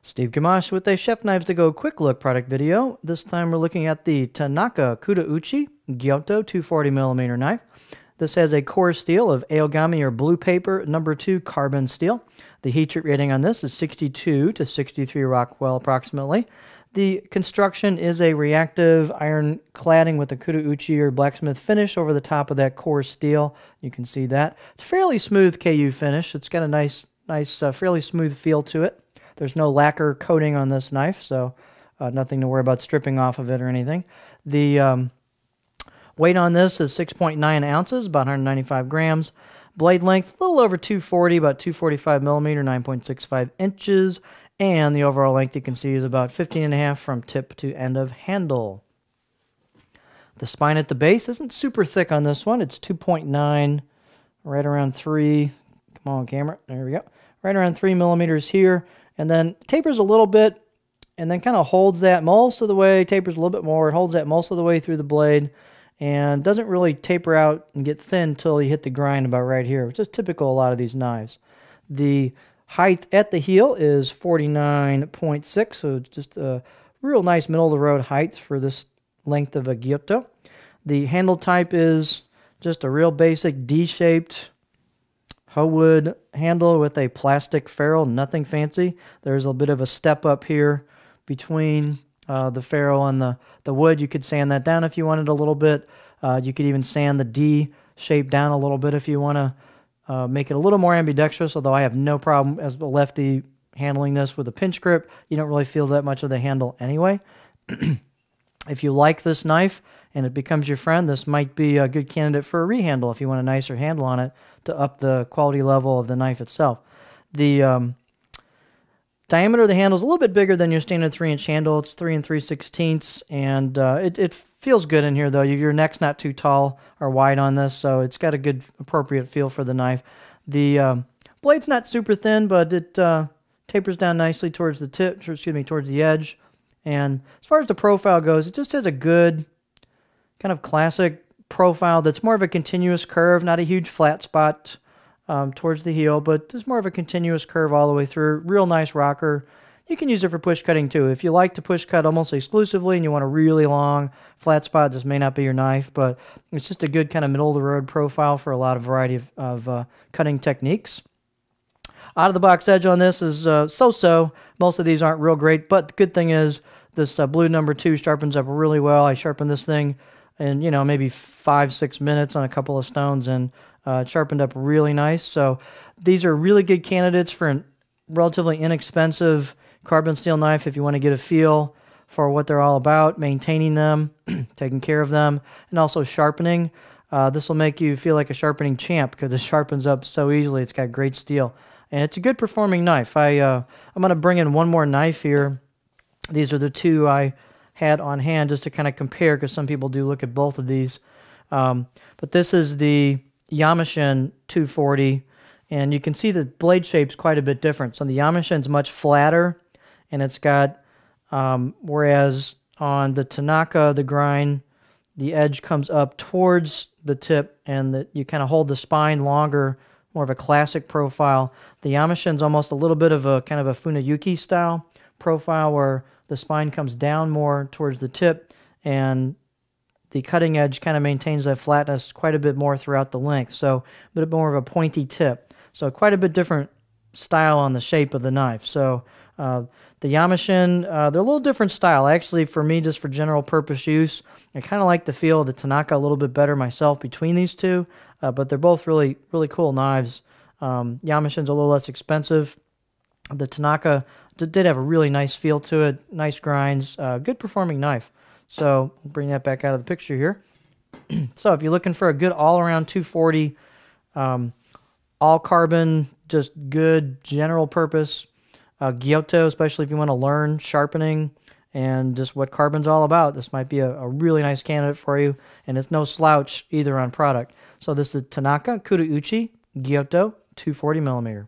Steve Gamache with a Chef Knives to Go quick look product video. This time we're looking at the Tanaka Kurouchi Gyuto 240mm knife. This has a core steel of Aogami or blue paper number 2 carbon steel. The heat treat rating on this is 62 to 63 Rockwell approximately. The construction is a reactive iron cladding with a Kurouchi or blacksmith finish over the top of that core steel. You can see that. It's fairly smooth KU finish. It's got a nice fairly smooth feel to it. There's no lacquer coating on this knife, so nothing to worry about stripping off of it or anything. The weight on this is 6.9 ounces, about 195 grams. Blade length, a little over 240, about 245 millimeter, 9.65 inches. And the overall length you can see is about 15.5 from tip to end of handle. The spine at the base isn't super thick on this one. It's 2.9, right around 3. Come on, camera. There we go. Right around 3 millimeters here. And then tapers a little bit, and then kind of holds that most of the way, tapers a little bit more, it holds that most of the way through the blade, and doesn't really taper out and get thin until you hit the grind about right here, which is typical of a lot of these knives. The height at the heel is 49.6, so it's just a real nice middle-of-the-road height for this length of a Gyuto. The handle type is just a real basic D-shaped wood handle with a plastic ferrule, nothing fancy. There's a bit of a step up here between the ferrule and the wood. You could sand that down if you wanted a little bit. You could even sand the D shape down a little bit if you want to make it a little more ambidextrous, although I have no problem as a lefty handling this with a pinch grip. You don't really feel that much of the handle anyway. If you like this knife and it becomes your friend, this might be a good candidate for a rehandle if you want a nicer handle on it to up the quality level of the knife itself. The diameter of the handle is a little bit bigger than your standard 3-inch handle. It's 3 3/16, and it feels good in here, though. Your neck's not too tall or wide on this, so it's got a good, appropriate feel for the knife. The blade's not super thin, but it tapers down nicely towards the tip, towards the edge. And as far as the profile goes, it just has a good kind of classic profile that's more of a continuous curve, not a huge flat spot towards the heel, but just more of a continuous curve all the way through. Real nice rocker. You can use it for push cutting too. If you like to push cut almost exclusively and you want a really long flat spot, this may not be your knife, but it's just a good kind of middle-of-the-road profile for a lot of variety of cutting techniques. Out-of-the-box edge on this is so-so. Most of these aren't real great, but the good thing is this blue number 2 sharpens up really well. I sharpened this thing in, maybe 5-6 minutes on a couple of stones, and it sharpened up really nice. So these are really good candidates for a relatively inexpensive carbon steel knife if you want to get a feel for what they're all about, maintaining them, taking care of them, and also sharpening. This will make you feel like a sharpening champ because it sharpens up so easily. It's got great steel. And it's a good performing knife. I'm going to bring in one more knife here. These are the two I had on hand just to kind of compare, because some people do look at both of these. But this is the Yamashin 240, and you can see the blade shape's quite a bit different. So the Yamashin's much flatter, and it's got, whereas on the Tanaka, the grind, the edge comes up towards the tip, and you kind of hold the spine longer, more of a classic profile. The Yamashin's almost a little bit of a kind of a Funayuki style profile where the spine comes down more towards the tip, and the cutting edge kind of maintains that flatness quite a bit more throughout the length. So a bit more of a pointy tip. So quite a bit different style on the shape of the knife. So the Yamashin, they're a little different style. Actually, for me, just for general purpose use, I kind of like the feel of the Tanaka a little bit better myself between these two, but they're both really, really cool knives. Yamashin's a little less expensive. The Tanaka did have a really nice feel to it, nice grinds, good performing knife. So we'll bring that back out of the picture here. So if you're looking for a good all-around 240, all carbon, just good general purpose Gyuto, especially if you want to learn sharpening and just what carbon's all about, this might be a really nice candidate for you, and it's no slouch either on product. So this is Tanaka Kurouchi Gyuto 240mm.